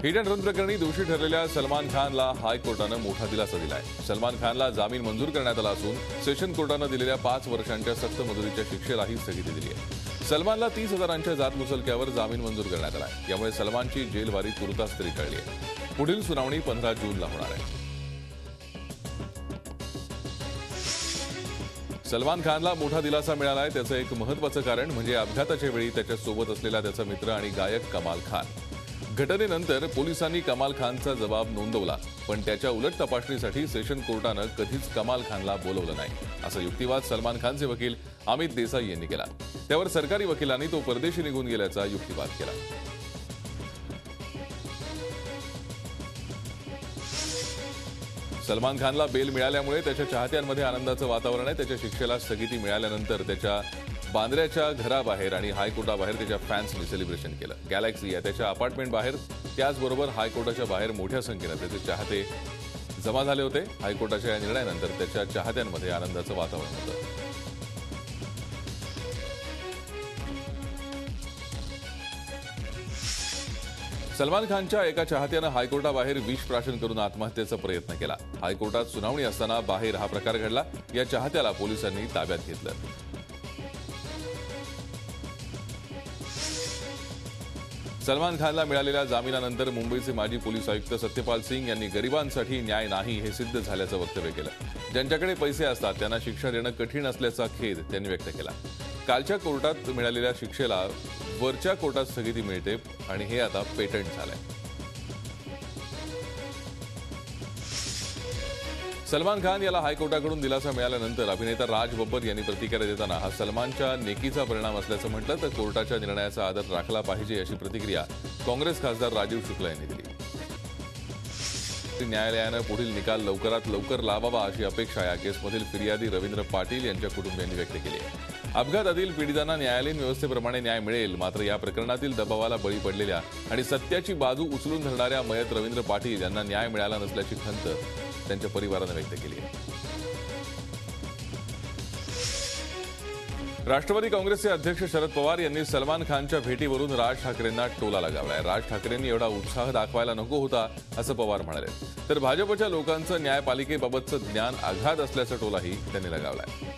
Hit and run प्रकरणी दोषी ठरलेल्या सलमान खानला हायकोर्टानं मोठा दिलासा दिलाय। सलमान खानला जामीन मंजूर करण्यात आला असून सेशन कोर्टानं दिलेल्या 5 वर्षांच्या सक्त मुदतीच्या शिक्षेलाही स्थगिती दिली आहे। सलमानला 30,000च्या जात मुचलक्यावर जामीन मंजूर करण्यात आलाय। यामुळे सलमानची जेलवारी तुर्तास तरी टळली आहे। पुढील सुनावणी 15 जूनला होणार आहे। सलमान खानला मोठा दिलासा मिळालाय। त्याचं एक महत्त्वाचं कारण म्हणजे अपघाताच्या वेळी त्याच्या सोबत असलेला त्याचा मित्र आणि गायक कमाल खान। घटनेनंतर पोलिसांनी कमाल खानचा जबाब नोंदवला, पण त्याच्या उलट तपासणीसाठी सेशन कोर्टानं कधीच कमाल खानला बोलवलं नाही, असा युक्तिवाद सलमान खानचे वकील अमित देसाई यांनी केला। त्यावर सरकारी वकिलांनी तो परदेशी निघून गेल्याचा युक्तिवाद केला। सलमान खानला बेल मिळाल्यामुळे त्याच्या चाहत्यांमध्ये आनंदाचं वातावरण आहे। त्याच्या शिक्षेला स्थगिती मिळाल्यानंतर त्याच्या बांद्र्याच्या घराबाहेर आणि हायकोर्टाबाहेर त्याच्या फॅन्सनी सेलिब्रेशन केलं। गॅलेक्सी या त्याच्या अपार्टमेंट बाहेर, त्याचबरोबर हायकोर्टाच्या बाहेर मोठ्या संख्येनं त्याचे चाहते जमा झाले होते। हायकोर्टाच्या या निर्णयानंतर त्याच्या चाहत्यांमध्ये आनंदाचं वातावरण होतं। सलमान खानच्या एका चाहत्यानं हायकोर्टाबाहेर विष प्राशन करून आत्महत्येचा प्रयत्न केला। हायकोर्टात सुनावणी असताना बाहेर हा प्रकार घडला। या चाहत्याला पोलिसांनी ताब्यात घेतलं। सलमान खानला मिळालेल्या जामिनानंतर मुंबईचे माजी पोलीस आयुक्त सत्यपाल सिंग यांनी गरिबांसाठी न्याय नाही हे सिद्ध झाल्याचं वक्तव्य केलं। ज्यांच्याकडे पैसे असतात त्यांना शिक्षा देणं कठीण असल्याचा खेद त्यांनी व्यक्त केला। कालच्या कोर्टात मिळालेल्या शिक्षेला वरच्या कोर्टात स्थगिती मिळते आणि हे आता पेटंट झालंय। सलमान खान याला हायकोर्टाकडून दिलासा मिळाल्यानंतर अभिनेता राज बब्बर यांनी प्रतिक्रिया देताना हा सलमानच्या नेकीचा परिणाम असल्याचं म्हटलं, तर कोर्टाच्या निर्णयाचा आदर राखला पाहिजे अशी प्रतिक्रिया काँग्रेस खासदार राजीव शुक्ला यांनी दिली। न्यायालयानं पुढील निकाल लवकरात लवकर लावावा अशी अपेक्षा या केसमधील फिर्यादी रवींद्र पाटील यांच्या कुटुंबियांनी व्यक्त केली आहे। अपघातातील पीडितांना न्यायालयीन व्यवस्थेप्रमाणे न्याय मिळेल, मात्र या प्रकरणातील दबावाला बळी पडलेल्या आणि सत्याची बाजू उचलून धरणाऱ्या मयत रवींद्र पाटील यांना न्याय मिळाला नसल्याची खंत त्यांच्या परिवारानं व्यक्त केली आहे। राष्ट्रवादी काँग्रेसचे अध्यक्ष शरद पवार यांनी सलमान खानच्या भेटीवरून राज ठाकरेंना टोला लगावलाय। राज ठाकरेंनी एवढा उत्साह दाखवायला नको होता असं पवार म्हणाले, तर भाजपच्या लोकांचं न्यायपालिकेबाबतचं ज्ञान अगाध असल्याचा टोलाही त्यांनी लगावलाय।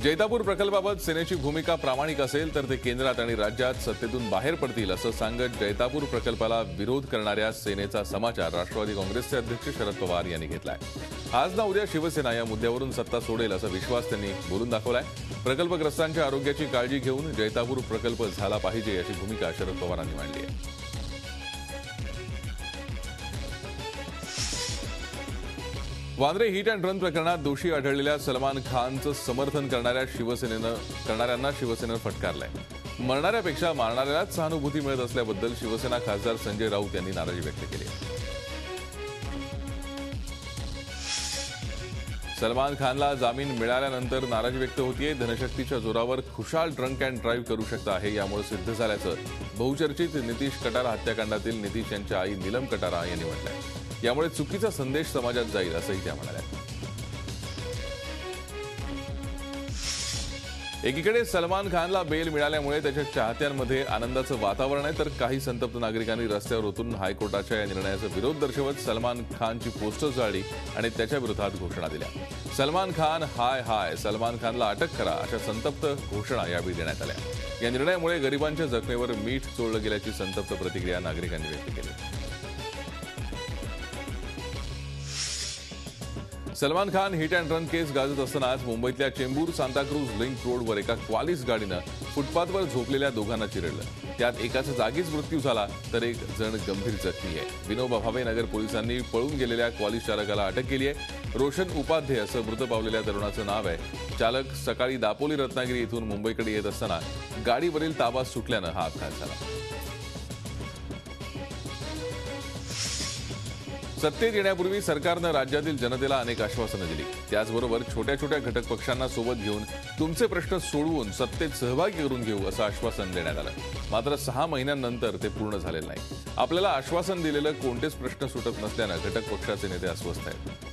जैतापूर प्रकल्पाबाबत सेनेची भूमिका प्रामाणिक असेल तर ते केंद्रात आणि राज्यात सत्तेतून बाहेर पडतील असं सांगत जैतापूर प्रकल्पाला विरोध करणाऱ्या सेनेचा समाचार राष्ट्रवादी काँग्रेसचे अध्यक्ष शरद पवार यांनी घेतलाय। आज ना उद्या शिवसेना या मुद्द्यावरून सत्ता सोडेल असा विश्वास त्यांनी बोलून दाखवलाय। प्रकल्पग्रस्तांच्या आरोग्याची काळजी घेऊन जैतापूर प्रकल्प झाला पाहिजे अशी भूमिका शरद पवारांनी मांडली आहे। वांद्रे हिट अँड रन प्रकरणात दोषी आढळलेल्या सलमान खानचं समर्थन करणाऱ्यांना शिवसेनेनं फटकारलंय। मरणाऱ्यापेक्षा मारणाऱ्यालाच सहानुभूती मिळत असल्याबद्दल शिवसेना खासदार संजय राऊत यांनी नाराजी व्यक्त केली आहे। सलमान खानला जामीन मिळाल्यानंतर नाराजी व्यक्त होतीये। धनशक्तीच्या जोरावर खुशाल ड्रंक अँड ड्राईव्ह करू शकता हे यामुळे सिद्ध झाल्याचं बहुचर्चित नितीश कटारा हत्याकांडातील नितीश यांच्या आई नीलम कटारा यांनी म्हटलंय। यामुळे चुकीचा संदेश समाजात जाईल असंही त्या म्हणाल्या। एकीकडे सलमान खानला बेल मिळाल्यामुळे त्याच्या चाहत्यांमध्ये आनंदाचं वातावरण आहे, तर काही संतप्त नागरिकांनी रस्त्यावर उतरून हायकोर्टाच्या या निर्णयाचा विरोध दर्शवत सलमान खानची पोस्टर्स जाळली आणि त्याच्या विरोधात घोषणा दिल्या। सलमान खान हाय हाय, सलमान खानला अटक करा अशा संतप्त घोषणा यावेळी देण्यात आल्या। या निर्णयामुळे गरिबांच्या जखमेवर मीठ चोळलं गेल्याची संतप्त प्रतिक्रिया नागरिकांनी व्यक्त केली। Salman Khan hit and run case गाजत असताना आज मुंबईतल्या चेंबूर सांताक्रूज लिंक रोडवर एका क्वालिस गाडीनं फुटपाथवर झोपलेल्या दोघांना चिरडलं। त्यात एकाचा जागीच मृत्यू झाला, तर एक जण गंभीर जखमी आहे। विनोबा भावे नगर पोलिसांनी पळून गेलेल्या क्वालिस चालकाला अटक केली आहे। रोशन उपाध्ये असं मृत पावलेल्या तरुणाचं नाव आहे। चालक सकाळी दापोली रत्नागिरी इथून मुंबईकडे येत असताना गाडीवरील ताबा सुटल्यानं हा अपघात झाला। सत्तेत येण्यापूर्वी सरकारनं राज्यातील जनतेला अनेक आश्वासनं दिली। त्याचबरोबर छोट्या छोट्या घटक पक्षांना सोबत घेऊन तुमचे प्रश्न सोडवून सत्तेत सहभागी करून घेऊ असं आश्वासन देण्यात आलं, मात्र 6 महिन्यांनंतर ते पूर्ण झालेलं नाही। आपल्याला आश्वासन दिलेलं कोणतेच प्रश्न सुटत नसल्यानं घटक पक्षाचे नेते अस्वस्थ आहेत।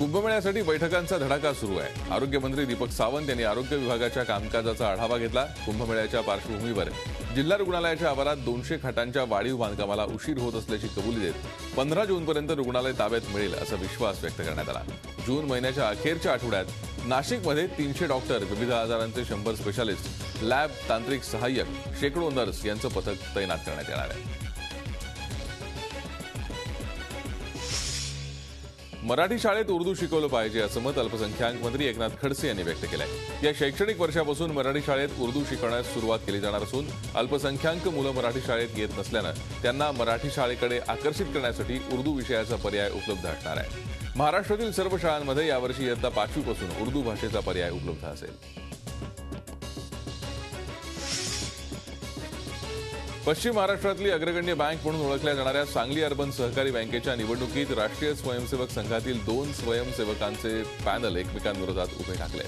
कुंभमेळ्यासाठी बैठकांचा धडाका सुरू आहे. आरोग्यमंत्री दीपक सावंत यांनी आरोग्य विभागाच्या कामकाजाचा आढावा घेतला. कुंभमेळ्याच्या पार्श्वभूमीवर जिल्हा रुग्णालयाच्या आवारात 200 खाटांच्या वाढीव बांधकामाला उशीर होत असल्याची कबुली देत 15 जूनपर्यंत रुग्णालय ताब्यात मिळेल असा विश्वास व्यक्त करण्यात आला. जून महिन्याच्या अखेरच्या आठवड्यात नाशिकमध्ये 300 डॉक्टर, विविध आजारांचे 100 स्पेशालिस्ट, लॅब, तांत्रिक सहाय्यक, शेकडो नर्स यांचं पथक तैनात करण्यात येणार आहे. मराठी शाळेत उर्दू शिकवलं पाहिजे असं मत अल्पसंख्याक मंत्री एकनाथ खडसे यांनी व्यक्त केलंय. या शैक्षणिक वर्षापासून मराठी शाळेत उर्दू शिकवण्यास सुरुवात केली जाणार असून अल्पसंख्याक मुलं मराठी शाळेत येत नसल्यानं त्यांना मराठी शाळेकडे आकर्षित करण्यासाठी उर्दू विषयाचा पर्याय उपलब्ध असणार आहे. महाराष्ट्रातील सर्व शाळांमध्ये यावर्षी इयत्ता 5वी पासून उर्दू भाषेचा पर्याय उपलब्ध असेल. पश्चिम महाराष्ट्रातली अग्रगण्य बँक म्हणून ओळखल्या जाणाऱ्या सांगली अर्बन सहकारी बँकेच्या निवडणुकीत राष्ट्रीय स्वयंसेवक संघातील 2 स्वयंसेवकांचे पॅनल एकमेकांविरोधात उभे ठाकले.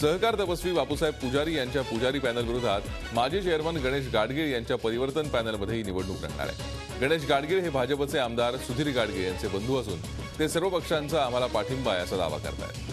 सहकार तपस्वी बापूसाहेब पुजारी यांच्या पुजारी पॅनल विरोधात माजी चेअरमन गणेश गाडगीळ यांच्या परिवर्तन पॅनलमध्ये ही निवडणूक रंगणार आहे. गणेश गाडगीळ हे भाजपचे आमदार सुधीर गाडगीळ यांचे बंधू असून ते सर्व पक्षांचा आम्हाला पाठिंबा आहे असा दावा करतायत.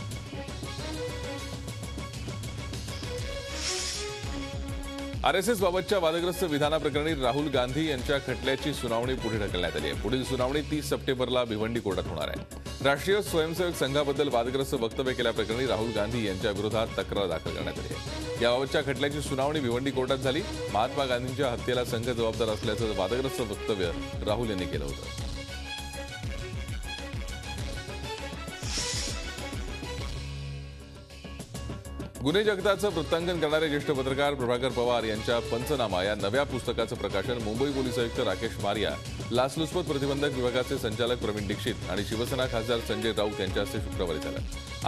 आरएसएस बाबतच्या वादग्रस्त विधानाप्रकरणी राहुल गांधी यांच्या खटल्याची सुनावणी पुढे ढकलण्यात आली आहे. पुढील सुनावणी 30 सप्टेंबरला भिवंडी कोर्टात होणार आहे. राष्ट्रीय स्वयंसेवक संघाबद्दल वादग्रस्त वक्तव्य केल्याप्रकरणी राहुल गांधी यांच्या विरोधात तक्रार दाखल करण्यात आली आहे. याबाबतच्या खटल्याची सुनावणी भिवंडी कोर्टात झाली. महात्मा गांधींच्या हत्येला संघ जबाबदार असल्याचं वादग्रस्त वक्तव्य राहुल यांनी केलं होतं. गुन्हे जगताचं वृत्तांकन करणारे ज्येष्ठ पत्रकार प्रभाकर पवार यांच्या पंचनामा या नव्या पुस्तकाचं प्रकाशन मुंबई पोलीस आयुक्त राकेश मारिया, लाचलुचपत प्रतिबंधक विभागाचे संचालक प्रवीण दीक्षित आणि शिवसेना खासदार संजय राऊत यांच्या हस्ते शुक्रवारी झालं.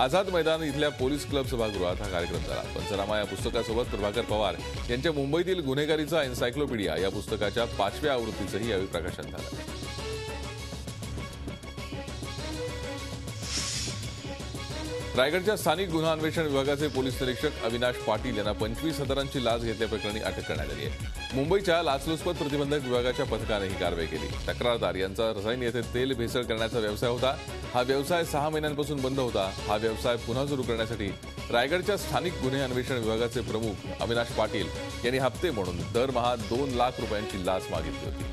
आझाद मैदान इथल्या पोलीस क्लब सभागृहात हा कार्यक्रम झाला. पंचनामा या पुस्तकासोबत प्रभाकर पवार यांच्या मुंबईतील गुन्हेगारीचा एन्सायक्लोपीडिया या पुस्तकाच्या 5व्या आवृत्तीचंही यावेळी प्रकाशन झालं. रायगडच्या स्थानिक गुन्हा अन्वेषण विभागाचे पोलीस निरीक्षक अविनाश पाटील यांना 25,000ची लाच घेतल्याप्रकरणी अटक करण्यात आली आहे. मुंबईच्या लाचलुचपत प्रतिबंधक विभागाच्या पथकाने ही कारवाई केली. तक्रारदार यांचा रसायन येथे तेल भेसळ करण्याचा व्यवसाय होता. हा व्यवसाय 6 महिन्यांपासून बंद होता. हा व्यवसाय पुन्हा सुरू करण्यासाठी रायगडच्या स्थानिक गुन्हे अन्वेषण विभागाचे प्रमुख अविनाश पाटील यांनी हप्ते म्हणून दरमहा 2 लाख रुपयांची लाच मागितली होती.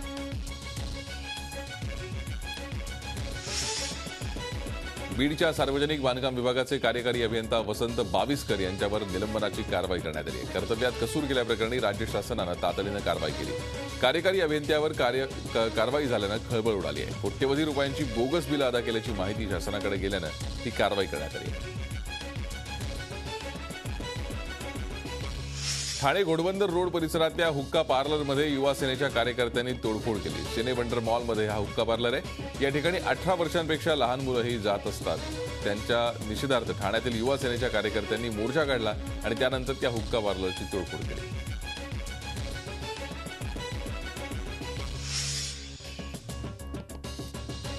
बीडच्या सार्वजनिक बांधकाम विभागाचे कार्यकारी अभियंता वसंत बाविस्कर यांच्यावर निलंबनाची कारवाई करण्यात आली आहे. कर्तव्यात कसूर केल्याप्रकरणी राज्य शासनानं तातडीनं कारवाई केली. कार्यकारी अभियंत्यावर कारवाई झाल्यानं खळबळ उडाली आहे. कोट्यवधी रुपयांची बोगस बिलं अदा केल्याची माहिती शासनाकडे गेल्यानं ही कारवाई करण्यात आली आहे. ठाणे घोडबंदर रोड परिसरातल्या हुक्का पार्लरमध्ये युवा सेनेच्या कार्यकर्त्यांनी तोडफोड केली. सिनेबंडर मॉलमध्ये हा हुक्का पार्लर आहे. या ठिकाणी 18 वर्षांपेक्षा लहान मुलंही जात असतात. त्यांच्या निषेधार्थ ठाण्यातील युवा सेनेच्या कार्यकर्त्यांनी मोर्चा काढला आणि त्यानंतर त्या हुक्का पार्लरची तोडफोड केली.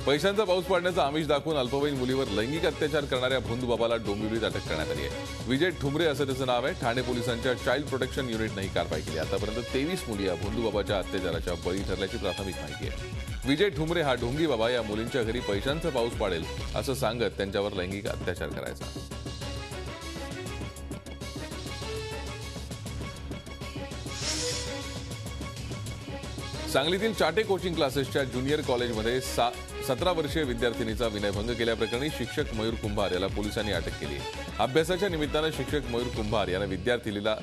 पैशांचा पाऊस पाडण्याचा आमिष दाखवून अल्पवयीन मुलीवर लैंगिक अत्याचार करणाऱ्या भोंदूबाबाला डोंबिवलीत अटक करण्यात आली आहे. विजय ठुमरे असं त्याचं नाव आहे. ठाणे पोलिसांच्या चाइल्ड प्रोटेक्शन युनिटनं ही कारवाई केली. आतापर्यंत 23 मुली या भोंदूबाबाच्या अत्याचाराच्या बळी ठरल्याची प्राथमिक माहिती आहे. विजय ठुमरे हा ढोंगी बाबा या मुलींच्या घरी पैशांचा पाऊस पाडेल असं सांगत त्यांच्यावर लैंगिक अत्याचार करायचा. सांगलीतील चाटे कोचिंग क्लासेसच्या ज्युनियर कॉलेजमध्ये 17 वर्षीय विद्यार्थिनीचा विनयभंग केल्याप्रकरणी शिक्षक मयूर कुंभार याला पोलिसांनी अटक केली. अभ्यासाच्या निमित्तानं शिक्षक मयूर कुंभार यानं विद्यार्थिनीला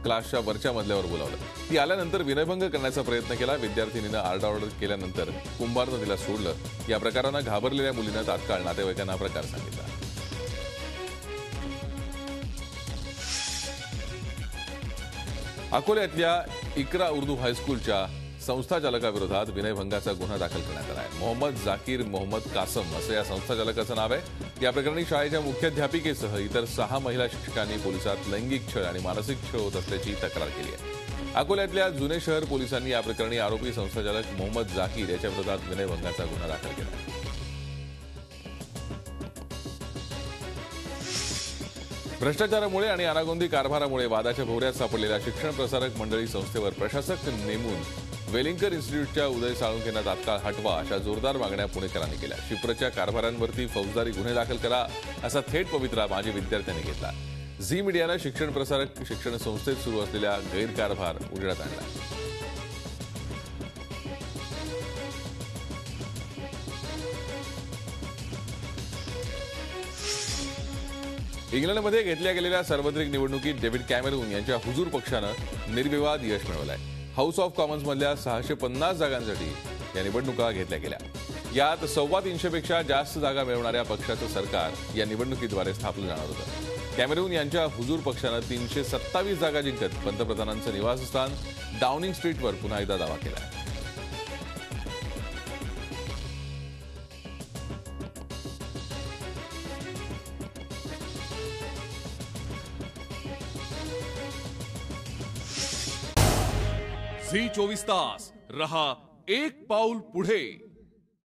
क्लासच्या वरच्या मजल्यावर बोलावलं. ती आल्यानंतर विनयभंग करण्याचा प्रयत्न केला. विद्यार्थिनीनं आरडाओरड केल्यानंतर कुंभारनं तिला सोडलं. या प्रकारानं घाबरलेल्या मुलीनं तात्काळ नातेवाईकांना प्रकार सांगितला. अकोल्यातल्या इकरा उर्दू हायस्कूलच्या संस्थाचालकाविरोधात विनयभंगाचा गुन्हा दाखल करण्यात आला आहे. मोहम्मद जाकीर मोहम्मद कासम असं या संस्थाचालकाचं नाव आहे. या प्रकरणी शाळेच्या मुख्याध्यापिकेसह इतर 6 महिला शिक्षकांनी पोलिसात लैंगिक छळ आणि मानसिक छळ होत असल्याची तक्रार केली आहे. अकोल्यातल्या जुने शहर पोलिसांनी या प्रकरणी आरोपी संस्थाचालक मोहम्मद जाकीर याच्या विरोधात विनयभंगाचा गुन्हा दाखल केला आहे. भ्रष्टाचारामुळे आणि अनागोंदी कारभारामुळे वादाच्या भोवऱ्यात सापडलेल्या शिक्षण प्रसारक मंडळी संस्थेवर प्रशासक नेमून वेलिंगकर इन्स्टिट्यूटच्या उदय साळुंखेंना तात्काळ हटवा अशा जोरदार मागण्या पुणेकरांनी केल्या. शिप्रच्या कारभाऱ्यांवरती फौजदारी गुन्हे दाखल करा असा थेट पवित्रा माजी विद्यार्थ्यांनी घेतला. झी मीडियानं शिक्षण प्रसारक शिक्षण संस्थेत सुरू असलेल्या गैरकारभार उजेडात आणला. इंग्लंडमध्ये घेतल्या गेलेल्या सार्वत्रिक निवडणुकीत डेव्हिड कॅमेरून यांच्या हुजूर पक्षानं निर्विवाद यश मिळवलंय. हाऊस ऑफ कॉमन्समधल्या 650 जागांसाठी या निवडणुका घेतल्या गेल्या. यात 325 पेक्षा जास्त जागा मिळवणाऱ्या पक्षाचं सरकार या निवडणुकीद्वारे स्थापलं जाणार होतं. कॅमेरून यांच्या हुजूर पक्षानं 327 जागा जिंकत पंतप्रधानांचं निवासस्थान डाउनिंग स्ट्रीटवर पुन्हा एकदा दावा केला. झी 24 तास रहा एक पाऊल पुढे.